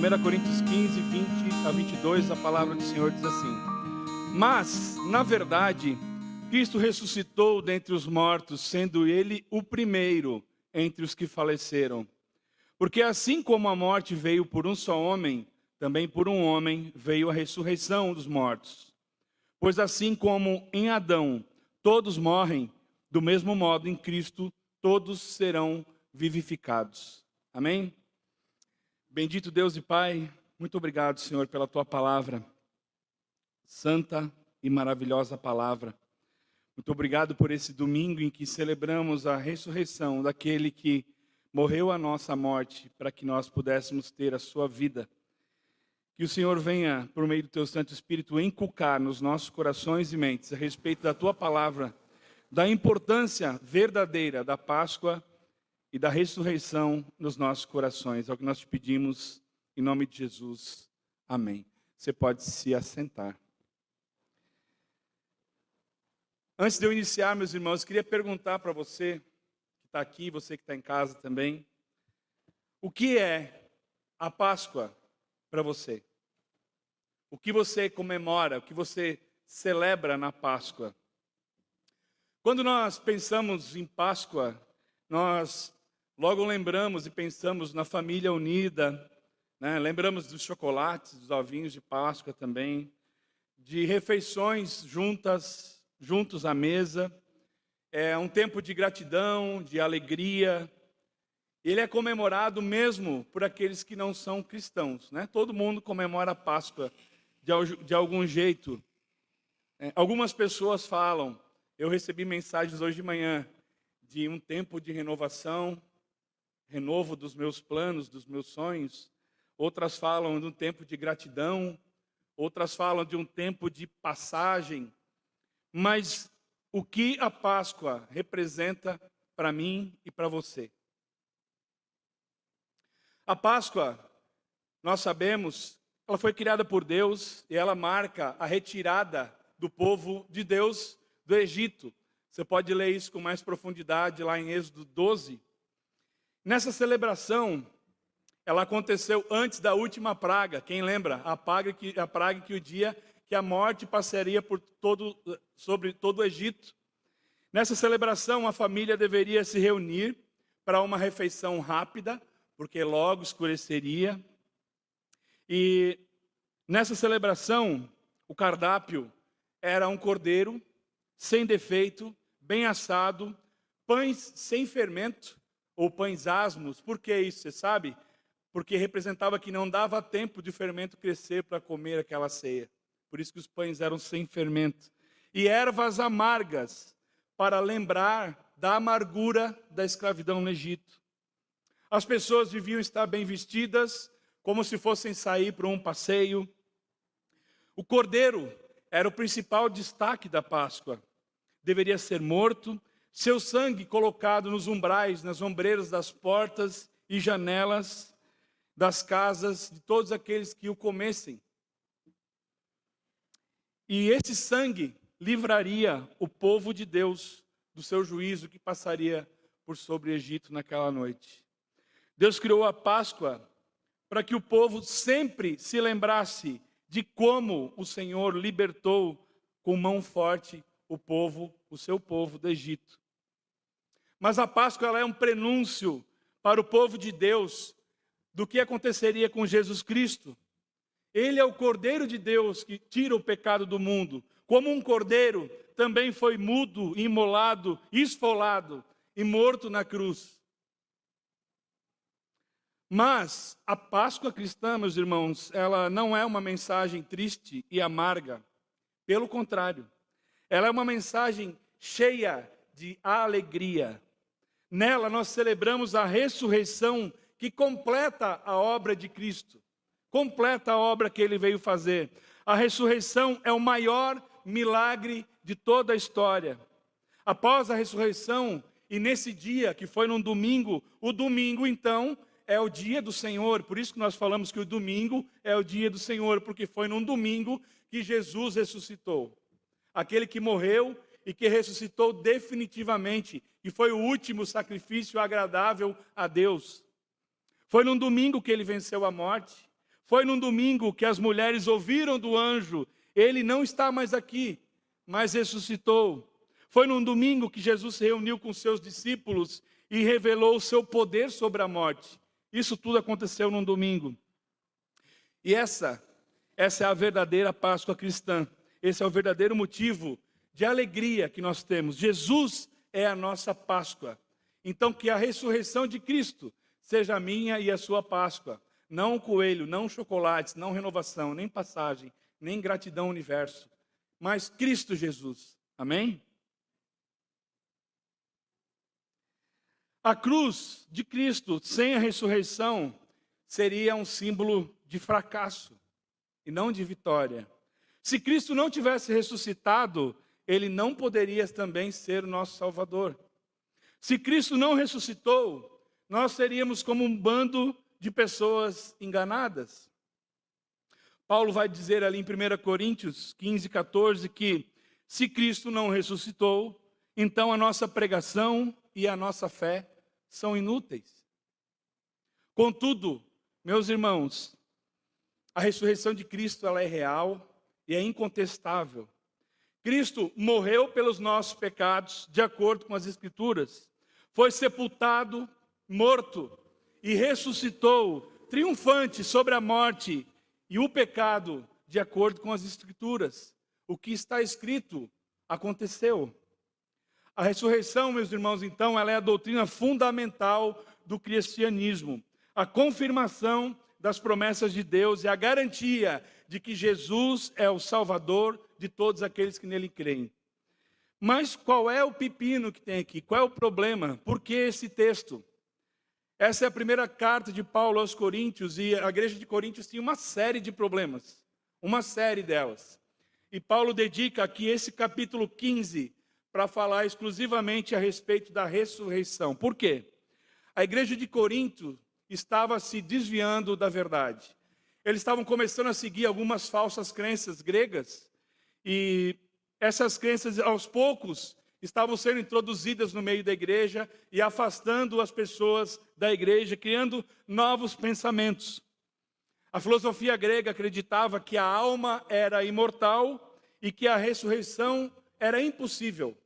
1 Coríntios 15, 20 a 22, a palavra do Senhor diz assim: Mas, na verdade, Cristo ressuscitou dentre os mortos, sendo Ele o primeiro entre os que faleceram. Porque assim como a morte veio por um só homem, também por um homem veio a ressurreição dos mortos. Pois assim como em Adão todos morrem, do mesmo modo em Cristo todos serão vivificados. Amém? Bendito Deus e Pai, muito obrigado, Senhor, pela Tua palavra, santa e maravilhosa palavra. Muito obrigado por esse domingo em que celebramos a ressurreição daquele que morreu a nossa morte para que nós pudéssemos ter a sua vida. Que o Senhor venha, por meio do Teu Santo Espírito, inculcar nos nossos corações e mentes a respeito da Tua palavra, da importância verdadeira da Páscoa e da ressurreição nos nossos corações. É o que nós te pedimos, em nome de Jesus. Amém. Você pode se assentar. Antes de eu iniciar, meus irmãos, queria perguntar para você que está aqui, você que está em casa também, o que é a Páscoa para você? O que você comemora, o que você celebra na Páscoa? Quando nós pensamos em Páscoa, nós logo lembramos e pensamos na família unida, né? Lembramos dos chocolates, dos ovinhos de Páscoa também, de refeições juntos à mesa. É um tempo de gratidão, de alegria. Ele é comemorado mesmo por aqueles que não são cristãos, né? Todo mundo comemora a Páscoa de algum jeito. Algumas pessoas falam, eu recebi mensagens hoje de manhã, de um tempo de renovação, renovo dos meus planos, dos meus sonhos. Outras falam de um tempo de gratidão, outras falam de um tempo de passagem. Mas o que a Páscoa representa para mim e para você? A Páscoa, nós sabemos, ela foi criada por Deus e ela marca a retirada do povo de Deus do Egito. Você pode ler isso com mais profundidade lá em Êxodo 12. Nessa celebração, ela aconteceu antes da última praga. Quem lembra? A praga que o dia que a morte passaria sobre todo o Egito. Nessa celebração, a família deveria se reunir para uma refeição rápida, porque logo escureceria. E nessa celebração, o cardápio era um cordeiro sem defeito, bem assado, pães sem fermento, ou pães asmos. Por que isso, você sabe? Porque representava que não dava tempo de fermento crescer para comer aquela ceia. Por isso que os pães eram sem fermento. E ervas amargas, para lembrar da amargura da escravidão no Egito. As pessoas deviam estar bem vestidas, como se fossem sair para um passeio. O cordeiro era o principal destaque da Páscoa. Deveria ser morto, seu sangue colocado nos umbrais, nas ombreiras das portas e janelas das casas de todos aqueles que o comessem. E esse sangue livraria o povo de Deus do seu juízo que passaria por sobre o Egito naquela noite. Deus criou a Páscoa para que o povo sempre se lembrasse de como o Senhor libertou com mão forte o seu povo do Egito. Mas a Páscoa ela é um prenúncio para o povo de Deus do que aconteceria com Jesus Cristo. Ele é o Cordeiro de Deus que tira o pecado do mundo. Como um cordeiro, também foi mudo, imolado, esfolado e morto na cruz. Mas a Páscoa cristã, meus irmãos, ela não é uma mensagem triste e amarga. Pelo contrário, ela é uma mensagem cheia de alegria. Nela nós celebramos a ressurreição que completa a obra de Cristo. Completa a obra que Ele veio fazer. A ressurreição é o maior milagre de toda a história. Após a ressurreição, e nesse dia, que foi num domingo, o domingo então é o dia do Senhor. Por isso que nós falamos que o domingo é o dia do Senhor, porque foi num domingo que Jesus ressuscitou. Aquele que morreu e que ressuscitou definitivamente, e foi o último sacrifício agradável a Deus. Foi num domingo que ele venceu a morte. Foi num domingo que as mulheres ouviram do anjo: ele não está mais aqui, mas ressuscitou. Foi num domingo que Jesus se reuniu com seus discípulos e revelou o seu poder sobre a morte. Isso tudo aconteceu num domingo. E essa é a verdadeira Páscoa cristã. Esse é o verdadeiro motivo de alegria que nós temos. Jesus é a nossa Páscoa. Então que a ressurreição de Cristo seja a minha e a sua Páscoa. Não um coelho, não chocolates, não renovação, nem passagem, nem gratidão ao universo. Mas Cristo Jesus. Amém? A cruz de Cristo sem a ressurreição seria um símbolo de fracasso e não de vitória. Se Cristo não tivesse ressuscitado, ele não poderia também ser o nosso Salvador. Se Cristo não ressuscitou, nós seríamos como um bando de pessoas enganadas. Paulo vai dizer ali em 1 Coríntios 15, 14, que se Cristo não ressuscitou, então a nossa pregação e a nossa fé são inúteis. Contudo, meus irmãos, a ressurreição de Cristo ela é real e é incontestável. Cristo morreu pelos nossos pecados, de acordo com as Escrituras. Foi sepultado, morto e ressuscitou, triunfante sobre a morte e o pecado, de acordo com as Escrituras. O que está escrito aconteceu. A ressurreição, meus irmãos, então, ela é a doutrina fundamental do cristianismo. A confirmação das promessas de Deus e a garantia de que Jesus é o Salvador de todos aqueles que nele creem. Mas qual é o pepino que tem aqui? Qual é o problema? Por que esse texto? Essa é a primeira carta de Paulo aos Coríntios, e a igreja de Coríntios tinha uma série de problemas, uma série delas. E Paulo dedica aqui esse capítulo 15 para falar exclusivamente a respeito da ressurreição. Por quê? A igreja de Corinto estava se desviando da verdade. Eles estavam começando a seguir algumas falsas crenças gregas, e essas crenças, aos poucos, estavam sendo introduzidas no meio da igreja e afastando as pessoas da igreja, criando novos pensamentos. A filosofia grega acreditava que a alma era imortal e que a ressurreição era impossível.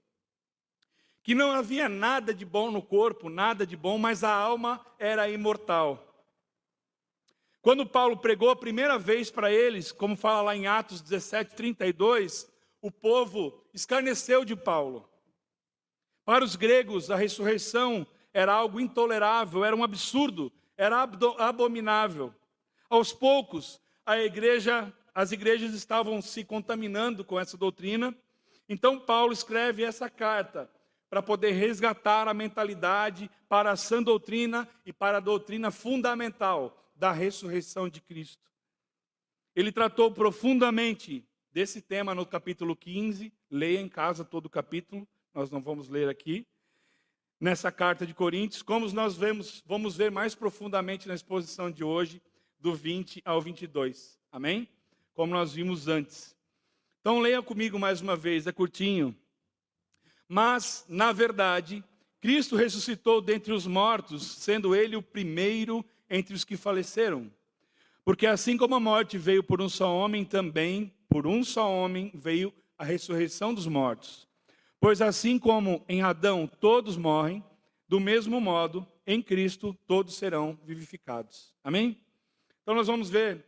Que não havia nada de bom no corpo, nada de bom, mas a alma era imortal. Quando Paulo pregou a primeira vez para eles, como fala lá em Atos 17, 32, o povo escarneceu de Paulo. Para os gregos, a ressurreição era algo intolerável, era um absurdo, era abominável. Aos poucos, as igrejas estavam se contaminando com essa doutrina. Então Paulo escreve essa carta para poder resgatar a mentalidade para a sã doutrina e para a doutrina fundamental da ressurreição de Cristo. Ele tratou profundamente desse tema no capítulo 15, leia em casa todo o capítulo, nós não vamos ler aqui, nessa carta de Coríntios, como nós vamos ver mais profundamente na exposição de hoje, do 20 ao 22, amém? Como nós vimos antes. Então leia comigo mais uma vez, é curtinho. Mas, na verdade, Cristo ressuscitou dentre os mortos, sendo ele o primeiro entre os que faleceram. Porque assim como a morte veio por um só homem, também por um só homem veio a ressurreição dos mortos. Pois assim como em Adão todos morrem, do mesmo modo, em Cristo todos serão vivificados. Amém? Então nós vamos ver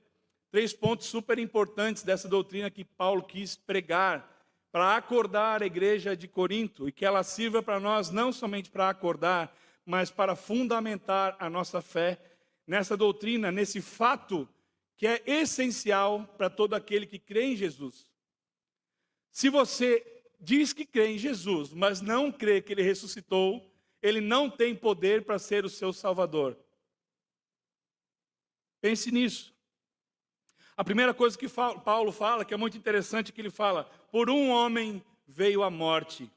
3 pontos super importantes dessa doutrina que Paulo quis pregar para acordar a igreja de Corinto e que ela sirva para nós não somente para acordar, mas para fundamentar a nossa fé nessa doutrina, nesse fato que é essencial para todo aquele que crê em Jesus. Se você diz que crê em Jesus, mas não crê que ele ressuscitou, ele não tem poder para ser o seu Salvador. Pense nisso. A primeira coisa que Paulo fala, que é muito interessante, que ele fala: por um homem veio a morte.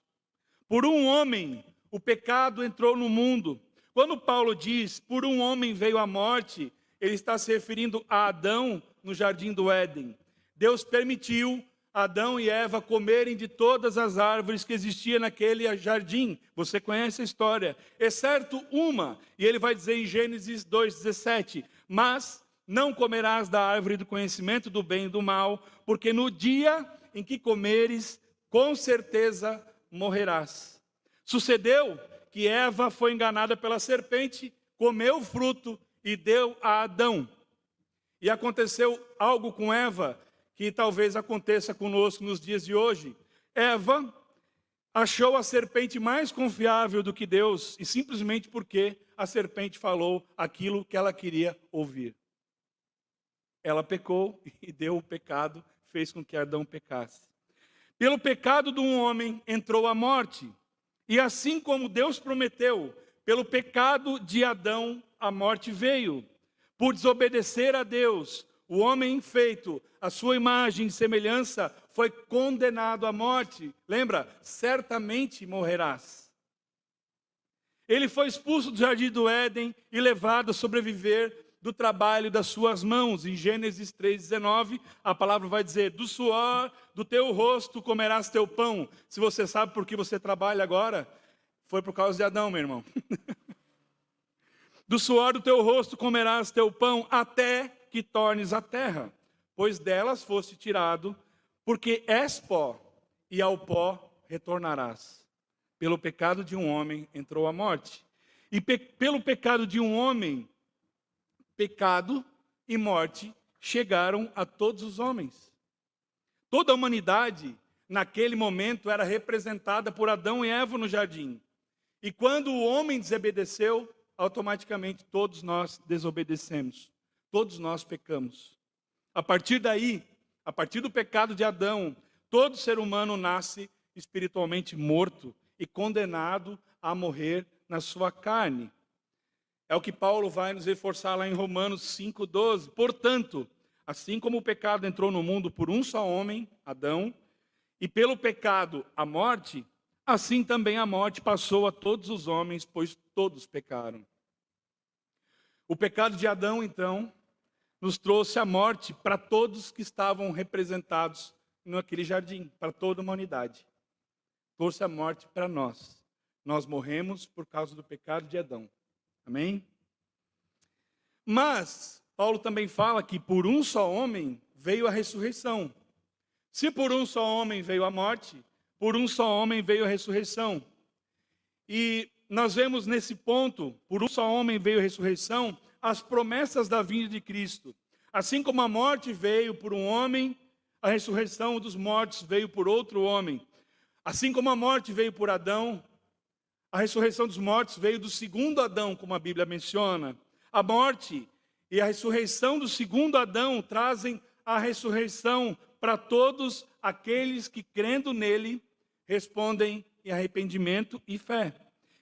Por um homem o pecado entrou no mundo. Quando Paulo diz, por um homem veio a morte, ele está se referindo a Adão no jardim do Éden. Deus permitiu Adão e Eva comerem de todas as árvores que existiam naquele jardim. Você conhece a história, exceto uma. E ele vai dizer em Gênesis 2:17, mas não comerás da árvore do conhecimento do bem e do mal, porque no dia em que comeres, com certeza morrerás. Sucedeu que Eva foi enganada pela serpente, comeu o fruto e deu a Adão. E aconteceu algo com Eva, que talvez aconteça conosco nos dias de hoje. Eva achou a serpente mais confiável do que Deus, e simplesmente porque a serpente falou aquilo que ela queria ouvir. Ela pecou e deu o pecado, fez com que Adão pecasse. Pelo pecado de um homem entrou a morte. E assim como Deus prometeu, pelo pecado de Adão a morte veio. Por desobedecer a Deus, o homem feito à sua imagem e semelhança foi condenado à morte. Lembra? Certamente morrerás. Ele foi expulso do jardim do Éden e levado a sobreviver do trabalho das suas mãos. Em Gênesis 3,19, a palavra vai dizer: do suor do teu rosto comerás teu pão. Se você sabe por que você trabalha agora, foi por causa de Adão, meu irmão. Do suor do teu rosto comerás teu pão, até que tornes a terra, pois delas foste tirado, porque és pó, e ao pó retornarás. Pelo pecado de um homem entrou a morte. E pelo pecado de um homem, pecado e morte chegaram a todos os homens. Toda a humanidade, naquele momento, era representada por Adão e Eva no jardim. E quando o homem desobedeceu, automaticamente todos nós desobedecemos. Todos nós pecamos. A partir daí, a partir do pecado de Adão, todo ser humano nasce espiritualmente morto e condenado a morrer na sua carne. É o que Paulo vai nos reforçar lá em Romanos 5,12. Portanto, assim como o pecado entrou no mundo por um só homem, Adão, e pelo pecado a morte, assim também a morte passou a todos os homens, pois todos pecaram. O pecado de Adão, então, nos trouxe a morte para todos que estavam representados naquele jardim, para toda a humanidade. Trouxe a morte para nós. Nós morremos por causa do pecado de Adão. Amém? Mas, Paulo também fala que por um só homem veio a ressurreição. Se por um só homem veio a morte, por um só homem veio a ressurreição. E nós vemos nesse ponto, por um só homem veio a ressurreição, as promessas da vinda de Cristo. Assim como a morte veio por um homem, a ressurreição dos mortos veio por outro homem. Assim como a morte veio por Adão, a ressurreição dos mortos veio do segundo Adão, como a Bíblia menciona. A morte e a ressurreição do segundo Adão trazem a ressurreição para todos aqueles que, crendo nele, respondem em arrependimento e fé.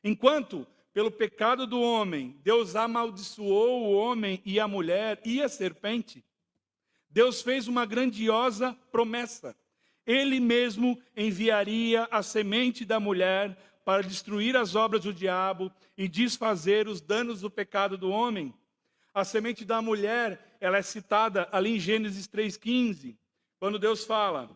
Enquanto, pelo pecado do homem, Deus amaldiçoou o homem e a mulher e a serpente, Deus fez uma grandiosa promessa. Ele mesmo enviaria a semente da mulher para destruir as obras do diabo e desfazer os danos do pecado do homem. A semente da mulher, ela é citada ali em Gênesis 3,15, quando Deus fala: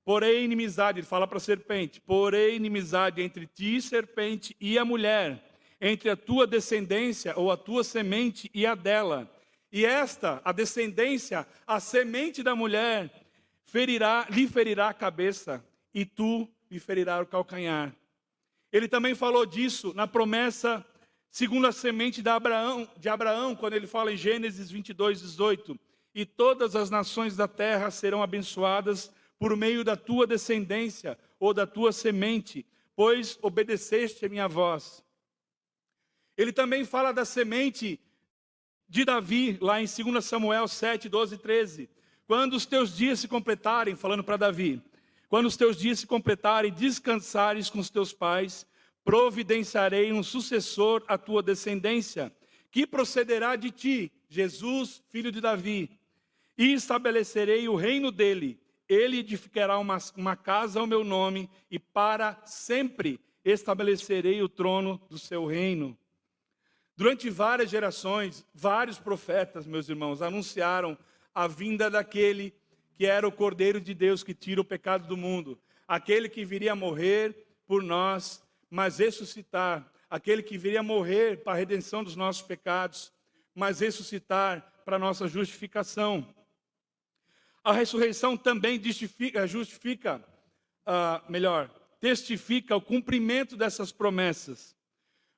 porém inimizade, ele fala para a serpente, porém inimizade entre ti, serpente, e a mulher, entre a tua descendência ou a tua semente e a dela. E esta, a descendência, a semente da mulher, lhe ferirá a cabeça, e tu lhe ferirás o calcanhar. Ele também falou disso na promessa segundo a semente de Abraão, quando ele fala em Gênesis 22:18. E todas as nações da terra serão abençoadas por meio da tua descendência ou da tua semente, pois obedeceste a minha voz. Ele também fala da semente de Davi, lá em 2 Samuel 7:12-13. Quando os teus dias se completarem, falando para Davi, quando os teus dias se completarem, descansares com os teus pais, providenciarei um sucessor à tua descendência, que procederá de ti, Jesus, filho de Davi, e estabelecerei o reino dele. Ele edificará uma casa ao meu nome, e para sempre estabelecerei o trono do seu reino. Durante várias gerações, vários profetas, meus irmãos, anunciaram a vinda daquele que era o Cordeiro de Deus que tira o pecado do mundo, aquele que viria morrer por nós, mas ressuscitar, aquele que viria morrer para a redenção dos nossos pecados, mas ressuscitar para a nossa justificação. A ressurreição também testifica o cumprimento dessas promessas.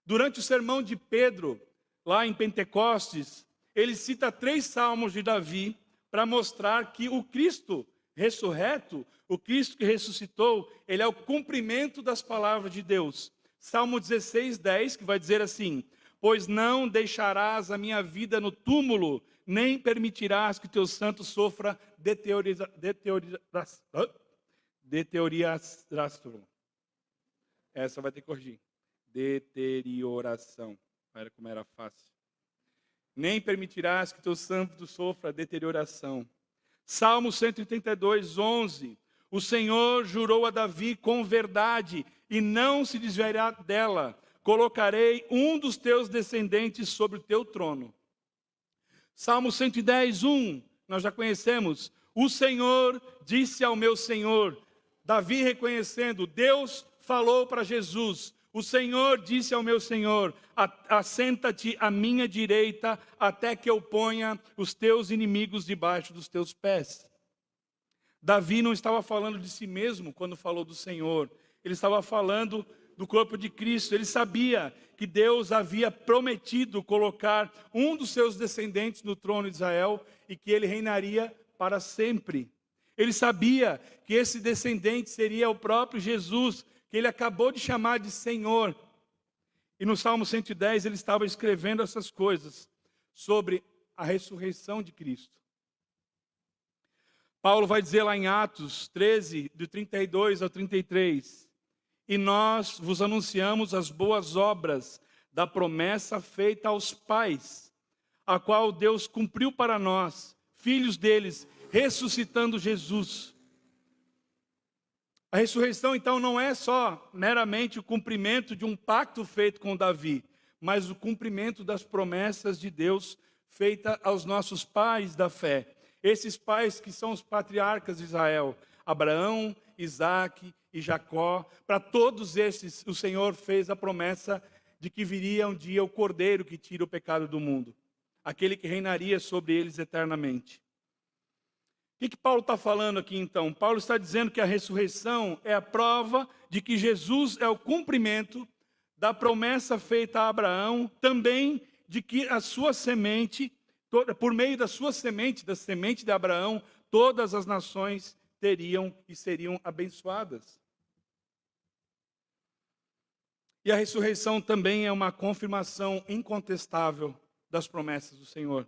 Durante o sermão de Pedro, lá em Pentecostes, ele cita 3 salmos de Davi para mostrar que o Cristo ressurreto, o Cristo que ressuscitou, ele é o cumprimento das palavras de Deus. Salmo 16:10, que vai dizer assim: pois não deixarás a minha vida no túmulo, nem permitirás que teu santo sofra deterioração. Essa vai ter que corrigir. Deterioração. Olha como era fácil. Nem permitirás que teu santo sofra deterioração. Salmo 132:11. O Senhor jurou a Davi com verdade e não se desviará dela. Colocarei um dos teus descendentes sobre o teu trono. Salmo 110:1. Nós já conhecemos. O Senhor disse ao meu Senhor. Davi reconhecendo, Deus falou para Jesus. O Senhor disse ao meu Senhor, assenta-te à minha direita, até que eu ponha os teus inimigos debaixo dos teus pés. Davi não estava falando de si mesmo quando falou do Senhor. Ele estava falando do corpo de Cristo. Ele sabia que Deus havia prometido colocar um dos seus descendentes no trono de Israel e que ele reinaria para sempre. Ele sabia que esse descendente seria o próprio Jesus, que ele acabou de chamar de Senhor. E no Salmo 110 ele estava escrevendo essas coisas sobre a ressurreição de Cristo. Paulo vai dizer lá em Atos 13, do 32 ao 33, e nós vos anunciamos as boas obras da promessa feita aos pais, a qual Deus cumpriu para nós, filhos deles, ressuscitando Jesus. A ressurreição, então, não é só meramente o cumprimento de um pacto feito com Davi, mas o cumprimento das promessas de Deus feitas aos nossos pais da fé. Esses pais que são os patriarcas de Israel, Abraão, Isaque e Jacó. Para todos esses, o Senhor fez a promessa de que viria um dia o Cordeiro que tira o pecado do mundo, aquele que reinaria sobre eles eternamente. O que Paulo está falando aqui então? Paulo está dizendo que a ressurreição é a prova de que Jesus é o cumprimento da promessa feita a Abraão, também de que a sua semente, por meio da sua semente, da semente de Abraão, todas as nações teriam e seriam abençoadas. E a ressurreição também é uma confirmação incontestável das promessas do Senhor.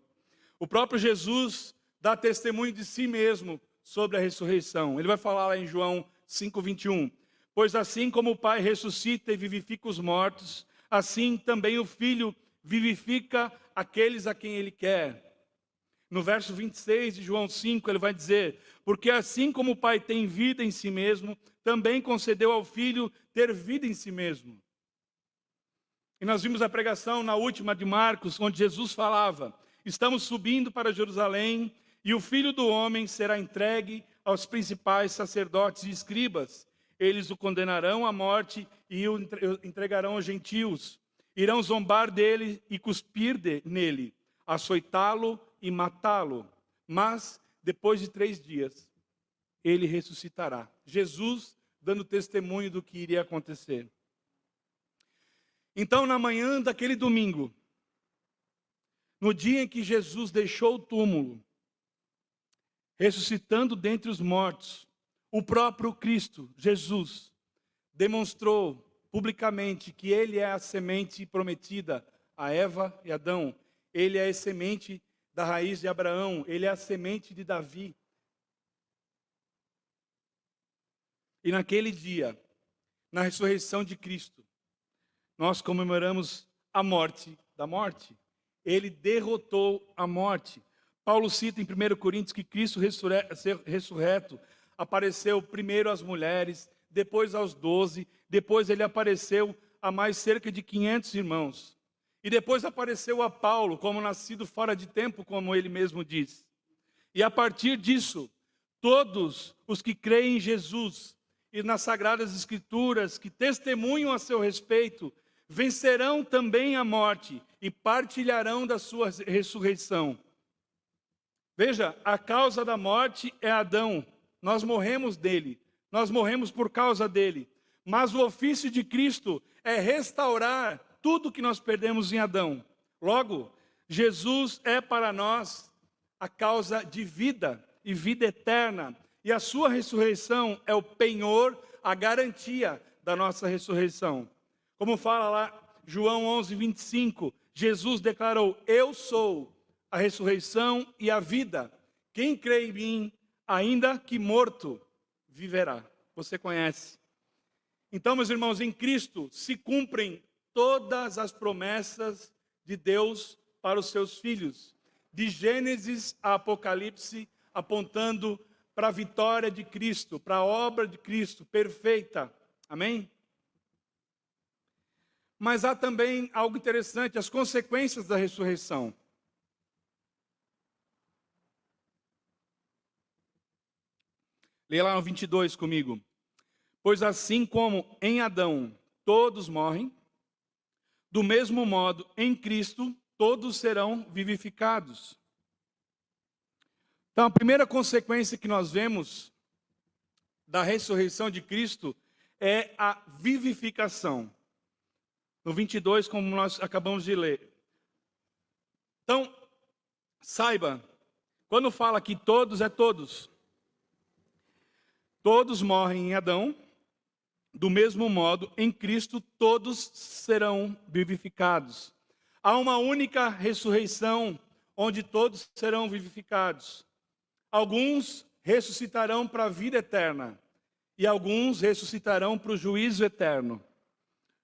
O próprio Jesus dá testemunho de si mesmo sobre a ressurreição. Ele vai falar lá em João 5:21. Pois assim como o Pai ressuscita e vivifica os mortos, assim também o Filho vivifica aqueles a quem Ele quer. No verso 26 de João 5, ele vai dizer, porque assim como o Pai tem vida em si mesmo, também concedeu ao Filho ter vida em si mesmo. E nós vimos a pregação na última de Marcos, onde Jesus falava, estamos subindo para Jerusalém, e o Filho do Homem será entregue aos principais sacerdotes e escribas. Eles o condenarão à morte e o entregarão aos gentios. Irão zombar dele e cuspir nele, açoitá-lo e matá-lo. Mas, depois de 3 dias, ele ressuscitará. Jesus dando testemunho do que iria acontecer. Então, na manhã daquele domingo, no dia em que Jesus deixou o túmulo, ressuscitando dentre os mortos, o próprio Cristo, Jesus, demonstrou publicamente que Ele é a semente prometida a Eva e Adão. Ele é a semente da raiz de Abraão. Ele é a semente de Davi. E naquele dia, na ressurreição de Cristo, nós comemoramos a morte da morte. Ele derrotou a morte. Paulo cita em 1 Coríntios que Cristo ressurreto apareceu primeiro às mulheres, depois aos 12, depois ele apareceu a mais cerca de 500 irmãos. E depois apareceu a Paulo, como nascido fora de tempo, como ele mesmo diz. E a partir disso, todos os que creem em Jesus e nas Sagradas Escrituras, que testemunham a seu respeito, vencerão também a morte e partilharão da sua ressurreição. Veja, a causa da morte é Adão. Nós morremos dele. Nós morremos por causa dele. Mas o ofício de Cristo é restaurar tudo que nós perdemos em Adão. Logo, Jesus é para nós a causa de vida e vida eterna. E a sua ressurreição é o penhor, a garantia da nossa ressurreição. Como fala lá João 11:25, Jesus declarou: eu sou a ressurreição e a vida. Quem crê em mim, ainda que morto, viverá. Você conhece. Então, meus irmãos, em Cristo se cumprem todas as promessas de Deus para os seus filhos. De Gênesis a Apocalipse, apontando para a vitória de Cristo, para a obra de Cristo perfeita. Amém? Mas há também algo interessante, as consequências da ressurreição. Leia lá no 22 comigo. Pois assim como em Adão todos morrem, do mesmo modo em Cristo todos serão vivificados. Então a primeira consequência que nós vemos da ressurreição de Cristo é a vivificação. No 22, como nós acabamos de ler. Então, saiba, quando fala que todos, é todos. Todos morrem em Adão, do mesmo modo, em Cristo, todos serão vivificados. Há uma única ressurreição, onde todos serão vivificados. Alguns ressuscitarão para a vida eterna, e alguns ressuscitarão para o juízo eterno.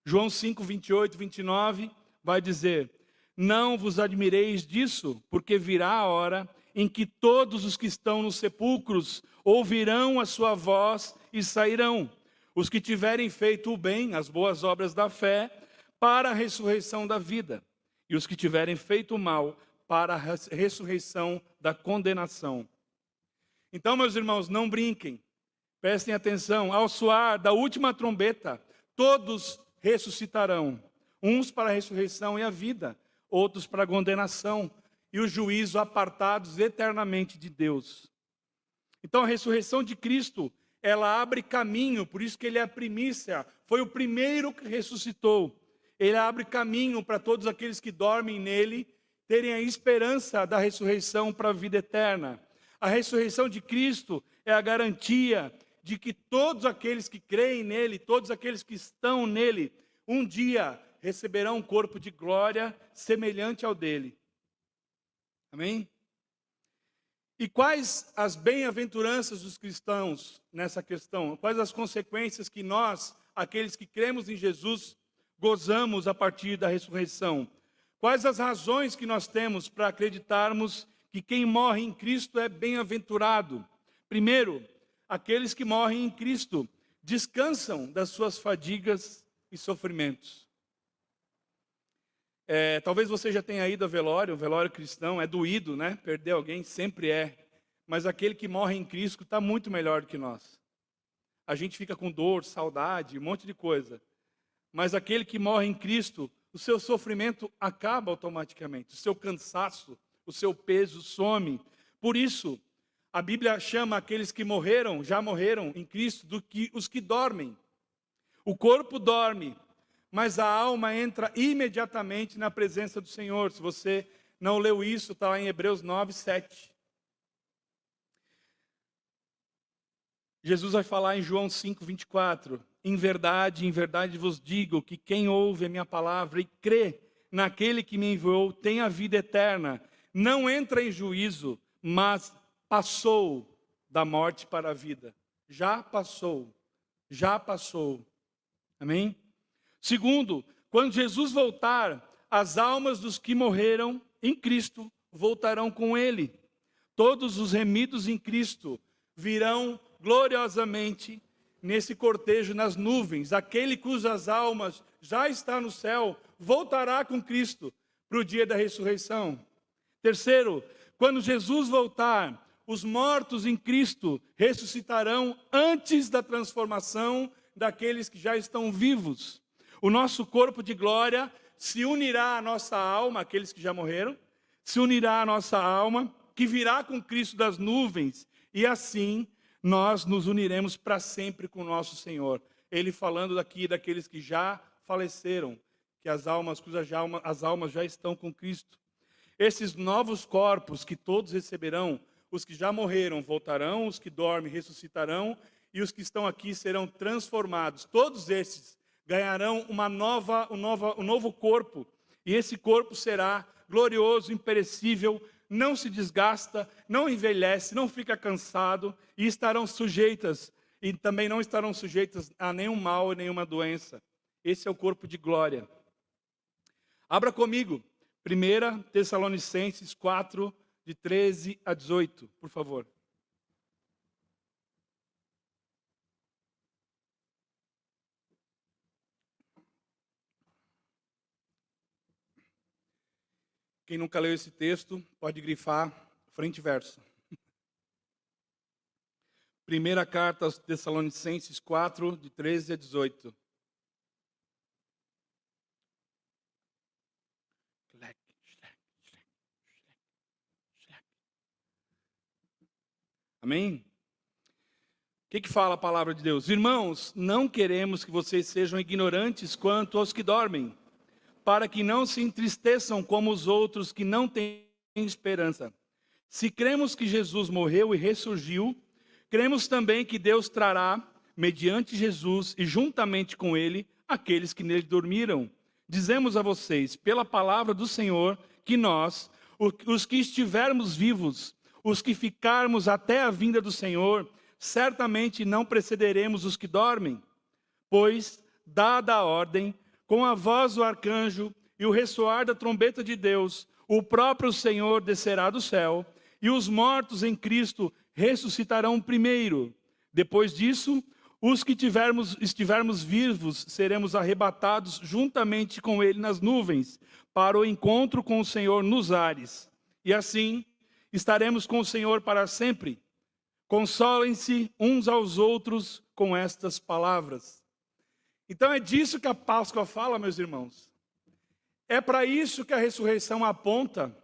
João 5, 28, 29 vai dizer: não vos admireis disso, porque virá a hora em que todos os que estão nos sepulcros ouvirão a sua voz e sairão. Os que tiverem feito o bem, as boas obras da fé, para a ressurreição da vida. E os que tiverem feito o mal, para a ressurreição da condenação. Então, meus irmãos, não brinquem. Prestem atenção. Ao soar da última trombeta, todos ressuscitarão. Uns para a ressurreição e a vida, outros para a condenação e o juízo, apartados eternamente de Deus. Então a ressurreição de Cristo, ela abre caminho, por isso que ele é a primícia, foi o primeiro que ressuscitou. Ele abre caminho para todos aqueles que dormem nele, terem a esperança da ressurreição para a vida eterna. A ressurreição de Cristo é a garantia de que todos aqueles que creem nele, todos aqueles que estão nele, um dia receberão um corpo de glória semelhante ao dele. Amém? E quais as bem-aventuranças dos cristãos nessa questão? Quais as consequências que nós, aqueles que cremos em Jesus, gozamos a partir da ressurreição? Quais as razões que nós temos para acreditarmos que quem morre em Cristo é bem-aventurado? Primeiro, aqueles que morrem em Cristo descansam das suas fadigas e sofrimentos. Talvez você já tenha ido ao velório, o velório cristão é doído, né? Perder alguém sempre é. Mas aquele que morre em Cristo está muito melhor do que nós. A gente fica com dor, saudade, um monte de coisa. Mas aquele que morre em Cristo, o seu sofrimento acaba automaticamente. O seu cansaço, o seu peso some. Por isso, a Bíblia chama aqueles que morreram, já morreram em Cristo, do que os que dormem. O corpo dorme, mas a alma entra imediatamente na presença do Senhor. Se você não leu isso, está lá em Hebreus 9, 7. Jesus vai falar em João 5, 24. Em verdade vos digo que quem ouve a minha palavra e crê naquele que me enviou tem a vida eterna. Não entra em juízo, mas passou da morte para a vida. Já passou. Já passou. Amém? Segundo, quando Jesus voltar, as almas dos que morreram em Cristo voltarão com ele. Todos os remidos em Cristo virão gloriosamente nesse cortejo nas nuvens. Aquele cujas almas já está no céu voltará com Cristo para o dia da ressurreição. Terceiro, quando Jesus voltar, os mortos em Cristo ressuscitarão antes da transformação daqueles que já estão vivos. O nosso corpo de glória se unirá à nossa alma, aqueles que já morreram, se unirá à nossa alma, que virá com Cristo das nuvens, e assim nós nos uniremos para sempre com o nosso Senhor. Ele falando daqui daqueles que já faleceram, que as almas já estão com Cristo. Esses novos corpos que todos receberão, os que já morreram voltarão, os que dormem ressuscitarão, e os que estão aqui serão transformados. Todos esses ganharão um novo corpo, e esse corpo será glorioso, imperecível, não se desgasta, não envelhece, não fica cansado, e estarão sujeitas, e também não estarão sujeitas a nenhum mal e nenhuma doença. Esse é o corpo de glória. Abra comigo, 1 Tessalonicenses 4, de 13 a 18, por favor. Quem nunca leu esse texto, pode grifar frente e verso. Primeira carta aos Tessalonicenses 4, de 13 a 18. Amém? O que fala a palavra de Deus? Irmãos, não queremos que vocês sejam ignorantes quanto aos que dormem, para que não se entristeçam como os outros que não têm esperança. Se cremos que Jesus morreu e ressurgiu, cremos também que Deus trará, mediante Jesus e juntamente com ele, aqueles que nele dormiram. Dizemos a vocês, pela palavra do Senhor, que nós, os que estivermos vivos, os que ficarmos até a vinda do Senhor, certamente não precederemos os que dormem. Pois, dada a ordem, com a voz do arcanjo e o ressoar da trombeta de Deus, o próprio Senhor descerá do céu, e os mortos em Cristo ressuscitarão primeiro. Depois disso, os que estivermos vivos, seremos arrebatados juntamente com ele nas nuvens, para o encontro com o Senhor nos ares. E assim, estaremos com o Senhor para sempre. Consolem-se uns aos outros com estas palavras. Então é disso que a Páscoa fala, meus irmãos. É para isso que a ressurreição aponta.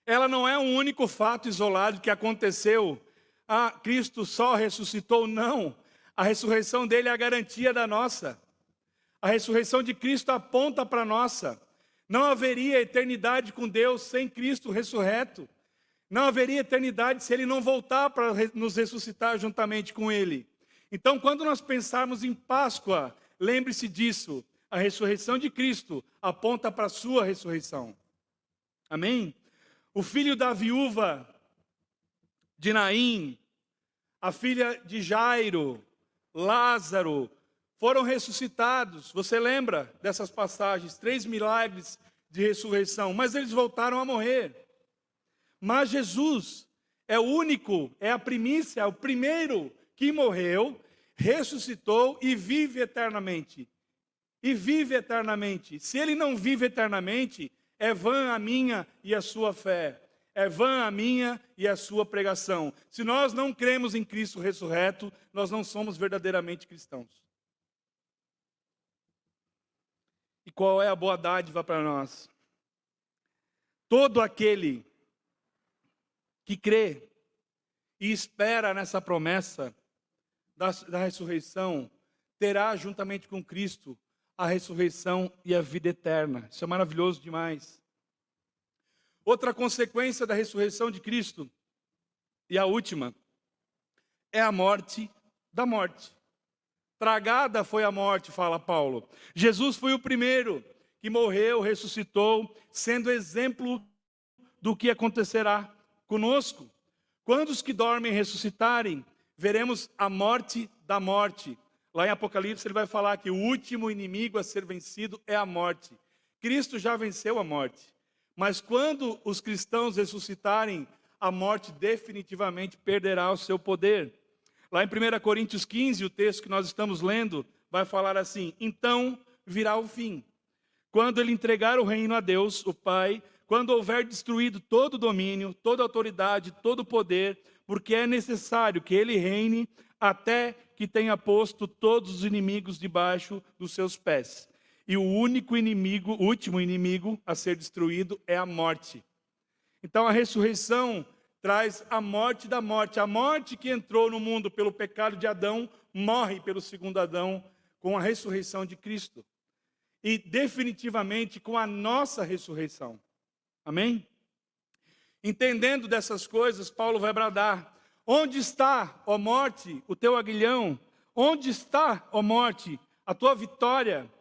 Ela não é um único fato isolado que aconteceu. Ah, Cristo só ressuscitou. Não. A ressurreição dele é a garantia da nossa. A ressurreição de Cristo aponta para a nossa. Não haveria eternidade com Deus sem Cristo ressurreto. Não haveria eternidade se ele não voltar para nos ressuscitar juntamente com ele. Então, quando nós pensarmos em Páscoa, lembre-se disso. A ressurreição de Cristo aponta para a sua ressurreição. Amém? O filho da viúva de Naim, a filha de Jairo, Lázaro, foram ressuscitados. Você lembra dessas passagens? 3 milagres de ressurreição, mas eles voltaram a morrer. Mas Jesus é o único, é a primícia, é o primeiro que morreu, ressuscitou e vive eternamente. E vive eternamente. Se ele não vive eternamente, é vã a minha e a sua fé. É vã a minha e a sua pregação. Se nós não cremos em Cristo ressurreto, nós não somos verdadeiramente cristãos. E qual é a boa dádiva para nós? Todo aquele que crê e espera nessa promessa da ressurreição, terá juntamente com Cristo a ressurreição e a vida eterna. Isso é maravilhoso demais. Outra consequência da ressurreição de Cristo, e a última, é a morte da morte. Tragada foi a morte, fala Paulo. Jesus foi o primeiro que morreu, ressuscitou, sendo exemplo do que acontecerá conosco. Quando os que dormem ressuscitarem, veremos a morte da morte. Lá em Apocalipse ele vai falar que o último inimigo a ser vencido é a morte. Cristo já venceu a morte. Mas quando os cristãos ressuscitarem, a morte definitivamente perderá o seu poder. Lá em 1 Coríntios 15, o texto que nós estamos lendo, vai falar assim: então virá o fim. Quando ele entregar o reino a Deus, o Pai, quando houver destruído todo o domínio, toda a autoridade, todo o poder, porque é necessário que ele reine até que tenha posto todos os inimigos debaixo dos seus pés. E o único inimigo, o último inimigo a ser destruído é a morte. Então a ressurreição traz a morte da morte. A morte que entrou no mundo pelo pecado de Adão, morre pelo segundo Adão com a ressurreição de Cristo. E definitivamente com a nossa ressurreição. Amém? Entendendo dessas coisas, Paulo vai bradar: onde está, ó morte, o teu aguilhão? Onde está, ó morte, a tua vitória?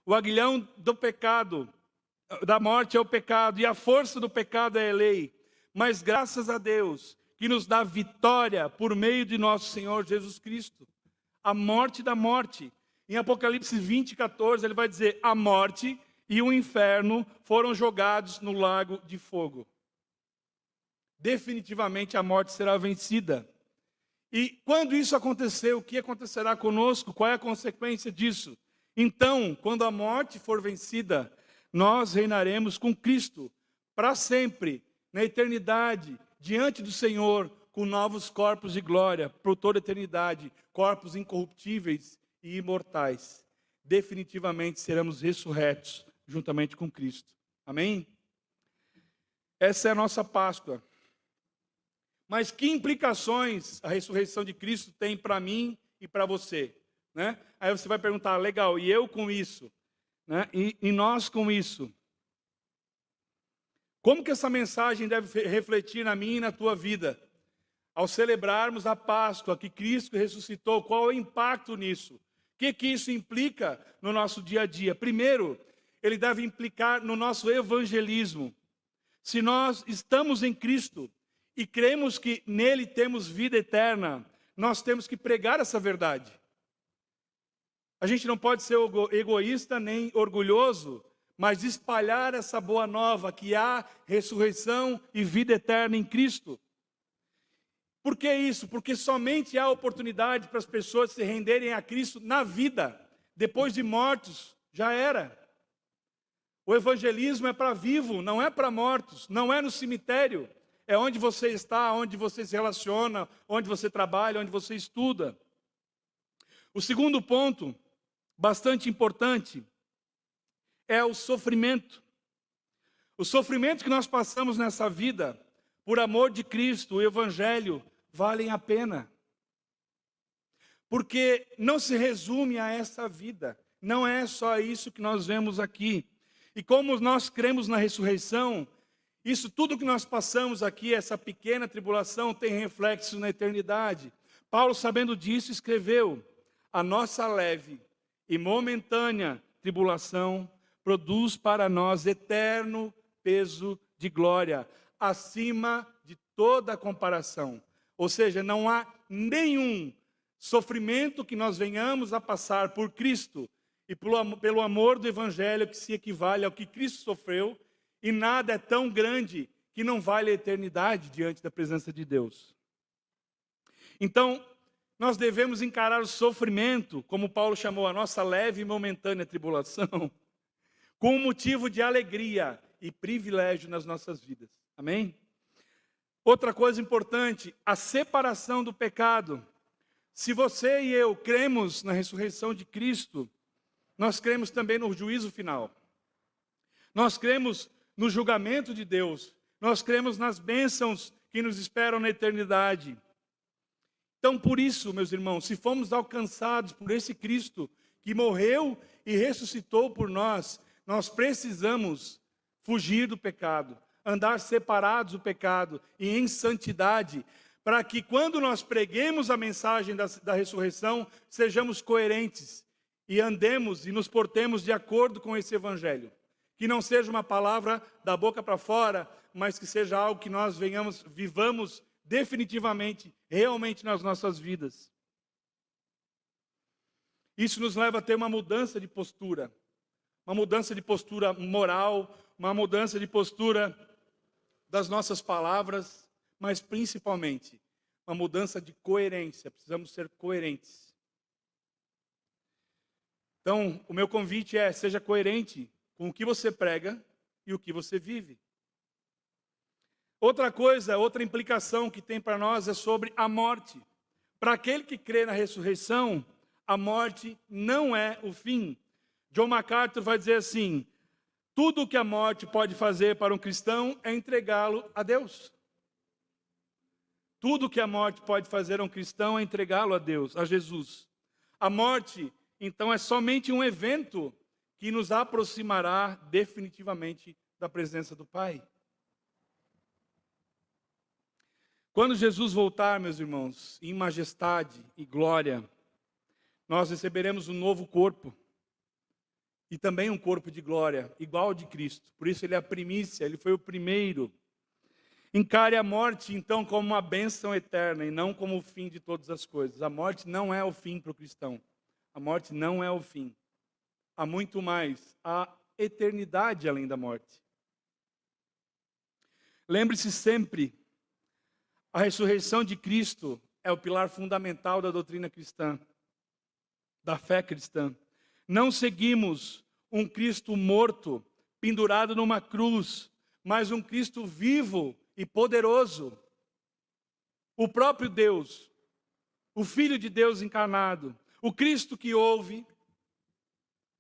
O aguilhão do pecado, da morte é o pecado, e a força do pecado é a lei. Mas graças a Deus, que nos dá vitória por meio de nosso Senhor Jesus Cristo. A morte da morte. Em Apocalipse 20, 14, ele vai dizer: a morte e o inferno foram jogados no lago de fogo. Definitivamente a morte será vencida. E quando isso acontecer, o que acontecerá conosco? Qual é a consequência disso? Então, quando a morte for vencida, nós reinaremos com Cristo para sempre, na eternidade, diante do Senhor, com novos corpos de glória, por toda a eternidade, corpos incorruptíveis e imortais. Definitivamente seremos ressurretos juntamente com Cristo. Amém? Essa é a nossa Páscoa. Mas que implicações a ressurreição de Cristo tem para mim e para você? Né? Aí você vai perguntar: legal, e eu com isso? Né? E nós com isso? Como que essa mensagem deve refletir na minha e na tua vida? Ao celebrarmos a Páscoa, que Cristo ressuscitou, qual é o impacto nisso? O que isso implica no nosso dia a dia? Primeiro, ele deve implicar no nosso evangelismo. Se nós estamos em Cristo e cremos que nele temos vida eterna, nós temos que pregar essa verdade. A gente não pode ser egoísta nem orgulhoso, mas espalhar essa boa nova que há ressurreição e vida eterna em Cristo. Por que isso? Porque somente há oportunidade para as pessoas se renderem a Cristo na vida. Depois de mortos, já era. O evangelismo é para vivo, não é para mortos, não é no cemitério. É onde você está, onde você se relaciona, onde você trabalha, onde você estuda. O segundo ponto, bastante importante, é o sofrimento. O sofrimento que nós passamos nessa vida, por amor de Cristo, o Evangelho, valem a pena. Porque não se resume a essa vida. Não é só isso que nós vemos aqui. E como nós cremos na ressurreição, isso tudo que nós passamos aqui, essa pequena tribulação, tem reflexo na eternidade. Paulo, sabendo disso, escreveu: a nossa leve e momentânea tribulação produz para nós eterno peso de glória, acima de toda comparação. Ou seja, não há nenhum sofrimento que nós venhamos a passar por Cristo e pelo amor do Evangelho que se equivale ao que Cristo sofreu, e nada é tão grande que não vale a eternidade diante da presença de Deus. Então, nós devemos encarar o sofrimento, como Paulo chamou a nossa leve e momentânea tribulação, com um motivo de alegria e privilégio nas nossas vidas. Amém? Outra coisa importante, a separação do pecado. Se você e eu cremos na ressurreição de Cristo, nós cremos também no juízo final. Nós cremos no julgamento de Deus. Nós cremos nas bênçãos que nos esperam na eternidade. Então, por isso, meus irmãos, se fomos alcançados por esse Cristo que morreu e ressuscitou por nós, nós precisamos fugir do pecado, andar separados do pecado e em santidade, para que quando nós preguemos a mensagem da ressurreição, sejamos coerentes e andemos e nos portemos de acordo com esse evangelho. Que não seja uma palavra da boca para fora, mas que seja algo que nós vivamos definitivamente, realmente nas nossas vidas. Isso nos leva a ter uma mudança de postura. Uma mudança de postura moral, uma mudança de postura das nossas palavras, mas principalmente uma mudança de coerência. Precisamos ser coerentes. Então, o meu convite é: seja coerente com o que você prega e o que você vive. Outra coisa, outra implicação que tem para nós é sobre a morte. Para aquele que crê na ressurreição, a morte não é o fim. John MacArthur vai dizer assim: tudo o que a morte pode fazer para um cristão é entregá-lo a Deus. Tudo o que a morte pode fazer a um cristão é entregá-lo a Deus, a Jesus. A morte, então, é somente um evento que nos aproximará definitivamente da presença do Pai. Quando Jesus voltar, meus irmãos, em majestade e glória, nós receberemos um novo corpo. E também um corpo de glória, igual ao de Cristo. Por isso ele é a primícia, ele foi o primeiro. Encare a morte, então, como uma bênção eterna e não como o fim de todas as coisas. A morte não é o fim para o cristão. A morte não é o fim. Há muito mais. Há eternidade além da morte. Lembre-se sempre, a ressurreição de Cristo é o pilar fundamental da doutrina cristã, da fé cristã. Não seguimos um Cristo morto, pendurado numa cruz, mas um Cristo vivo e poderoso. O próprio Deus, o Filho de Deus encarnado, o Cristo que ouve.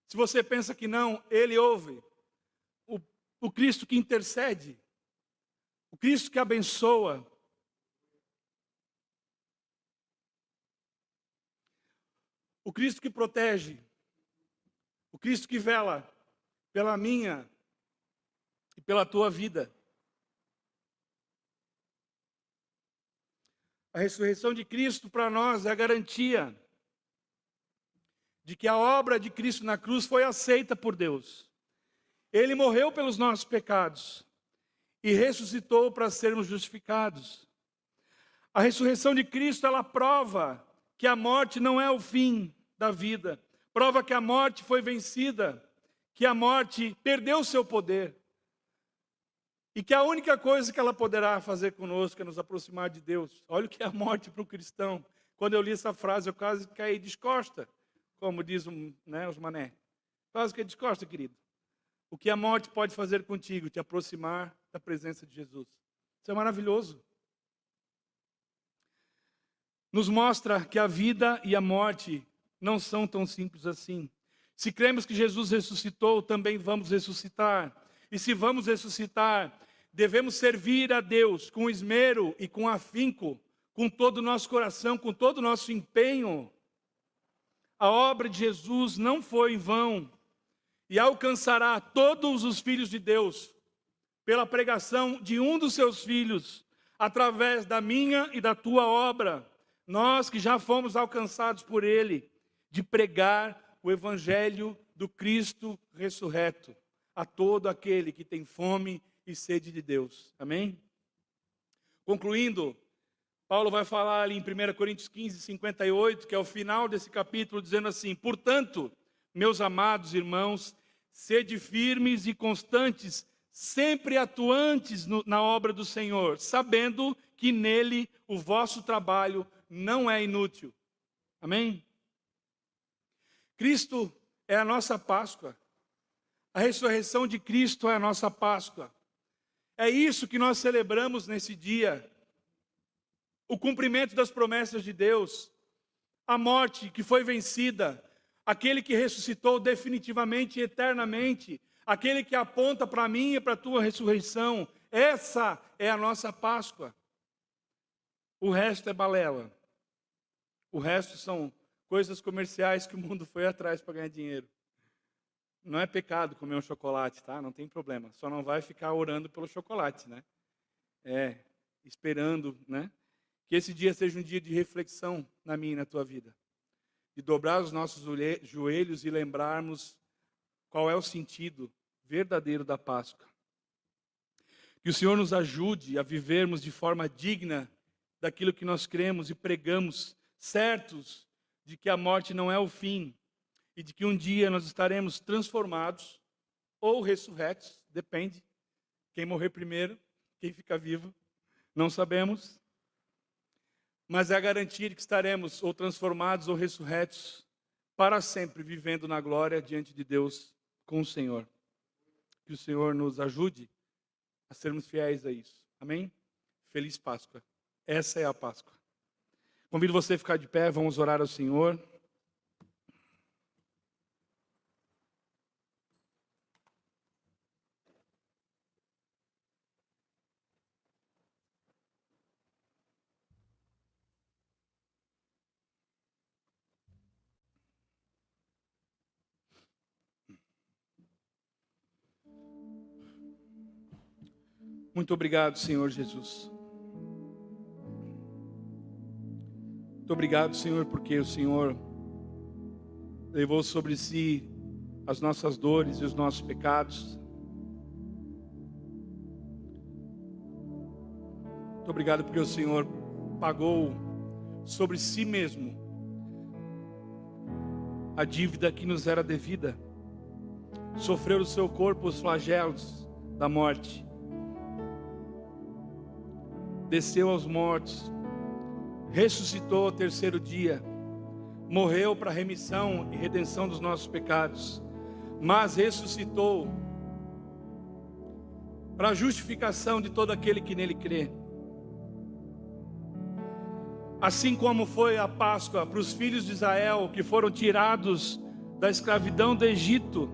Se você pensa que não, Ele ouve. O Cristo que intercede, o Cristo que abençoa. O Cristo que protege. O Cristo que vela pela minha e pela tua vida. A ressurreição de Cristo para nós é a garantia de que a obra de Cristo na cruz foi aceita por Deus. Ele morreu pelos nossos pecados e ressuscitou para sermos justificados. A ressurreição de Cristo, ela prova que a morte não é o fim da vida. Prova que a morte foi vencida, que a morte perdeu o seu poder. E que a única coisa que ela poderá fazer conosco é nos aproximar de Deus. Olha o que é a morte para o cristão. Quando eu li essa frase, eu quase caí de costa, como diz os mané. Quase que de costa, querido. O que a morte pode fazer contigo? Te aproximar da presença de Jesus. Isso é maravilhoso. Nos mostra que a vida e a morte não são tão simples assim. Se cremos que Jesus ressuscitou, também vamos ressuscitar. E se vamos ressuscitar, devemos servir a Deus com esmero e com afinco, com todo o nosso coração, com todo o nosso empenho. A obra de Jesus não foi em vão e alcançará todos os filhos de Deus pela pregação de um dos seus filhos, através da minha e da tua obra. Nós que já fomos alcançados por Ele, de pregar o evangelho do Cristo ressurreto a todo aquele que tem fome e sede de Deus. Amém? Concluindo, Paulo vai falar ali em 1 Coríntios 15, 58, que é o final desse capítulo, dizendo assim: portanto, meus amados irmãos, sede firmes e constantes, sempre atuantes na obra do Senhor, sabendo que nele o vosso trabalho não é inútil. Amém? Cristo é a nossa Páscoa. A ressurreição de Cristo é a nossa Páscoa. É isso que nós celebramos nesse dia. O cumprimento das promessas de Deus. A morte que foi vencida. Aquele que ressuscitou definitivamente e eternamente. Aquele que aponta para a minha e para a tua ressurreição. Essa é a nossa Páscoa. O resto é balela. O resto são coisas comerciais que o mundo foi atrás para ganhar dinheiro. Não é pecado comer um chocolate, tá? Não tem problema. Só não vai ficar orando pelo chocolate, né? Esperando, né? Que esse dia seja um dia de reflexão na minha e na tua vida. De dobrar os nossos joelhos e lembrarmos qual é o sentido verdadeiro da Páscoa. Que o Senhor nos ajude a vivermos de forma digna daquilo que nós cremos e pregamos, certos de que a morte não é o fim e de que um dia nós estaremos transformados ou ressurretos, depende, quem morrer primeiro, quem fica vivo, não sabemos, mas é a garantia de que estaremos ou transformados ou ressurretos para sempre, vivendo na glória diante de Deus com o Senhor. Que o Senhor nos ajude a sermos fiéis a isso. Amém? Feliz Páscoa. Essa é a Páscoa. Convido você a ficar de pé, vamos orar ao Senhor. Muito obrigado, Senhor Jesus. Muito obrigado, Senhor, porque o Senhor levou sobre si as nossas dores e os nossos pecados. Muito obrigado porque o Senhor pagou sobre si mesmo a dívida que nos era devida. Sofreu no seu corpo os flagelos da morte. Desceu aos mortos. Ressuscitou ao terceiro dia. Morreu para a remissão e redenção dos nossos pecados. Mas ressuscitou para a justificação de todo aquele que nele crê. Assim como foi a Páscoa para os filhos de Israel que foram tirados da escravidão do Egito,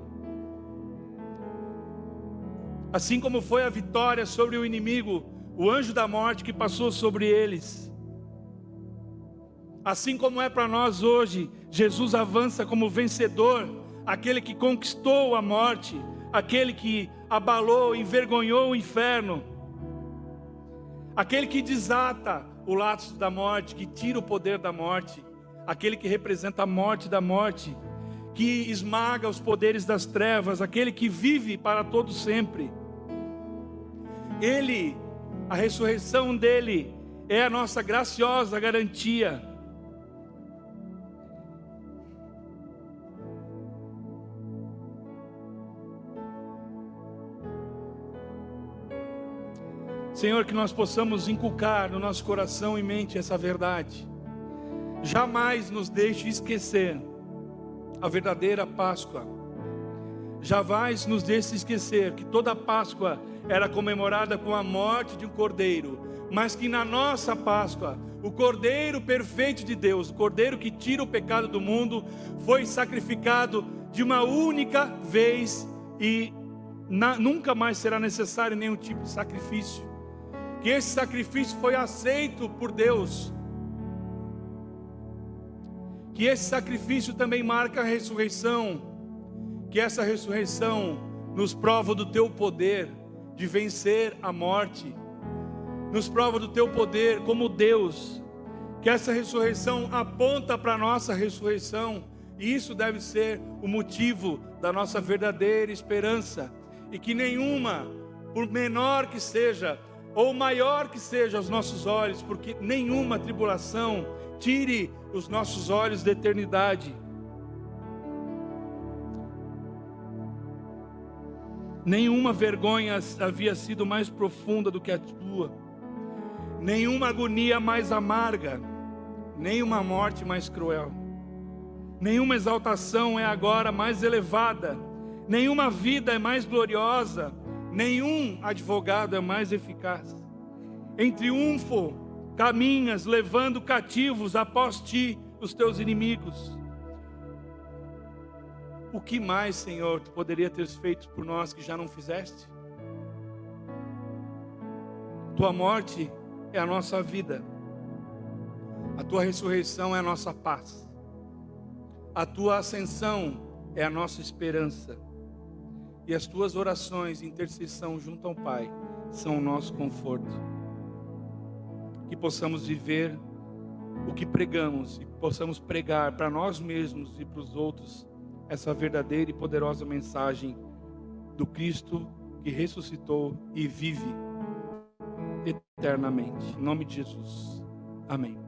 assim como foi a vitória sobre o inimigo, o anjo da morte que passou sobre eles, assim como é para nós hoje, Jesus avança como vencedor, aquele que conquistou a morte, aquele que abalou, envergonhou o inferno, aquele que desata o laço da morte, que tira o poder da morte, aquele que representa a morte da morte, que esmaga os poderes das trevas, aquele que vive para todo sempre. Ele, a ressurreição dele é a nossa graciosa garantia. Senhor, que nós possamos inculcar no nosso coração e mente essa verdade. Jamais nos deixe esquecer a verdadeira Páscoa. Jamais nos deixe esquecer que toda Páscoa era comemorada com a morte de um cordeiro, mas que na nossa Páscoa, o cordeiro perfeito de Deus, o cordeiro que tira o pecado do mundo, foi sacrificado de uma única vez e nunca mais será necessário nenhum tipo de sacrifício. Que esse sacrifício foi aceito por Deus. Que esse sacrifício também marca a ressurreição. Que essa ressurreição nos prova do teu poder de vencer a morte. Nos prova do teu poder como Deus. Que essa ressurreição aponta para a nossa ressurreição. E isso deve ser o motivo da nossa verdadeira esperança. E que nenhuma, por menor que seja, ou maior que seja aos nossos olhos, porque nenhuma tribulação tire os nossos olhos da eternidade. Nenhuma vergonha havia sido mais profunda do que a tua, nenhuma agonia mais amarga, nenhuma morte mais cruel, nenhuma exaltação é agora mais elevada, nenhuma vida é mais gloriosa, nenhum advogado é mais eficaz. Em triunfo caminhas, levando cativos após ti os teus inimigos. O que mais, Senhor, tu poderia ter feito por nós que já não fizeste? Tua morte é a nossa vida. A tua ressurreição é a nossa paz. A tua ascensão é a nossa esperança. E as tuas orações e intercessão junto ao Pai são o nosso conforto. Que possamos viver o que pregamos e possamos pregar para nós mesmos e para os outros essa verdadeira e poderosa mensagem do Cristo que ressuscitou e vive eternamente. Em nome de Jesus. Amém.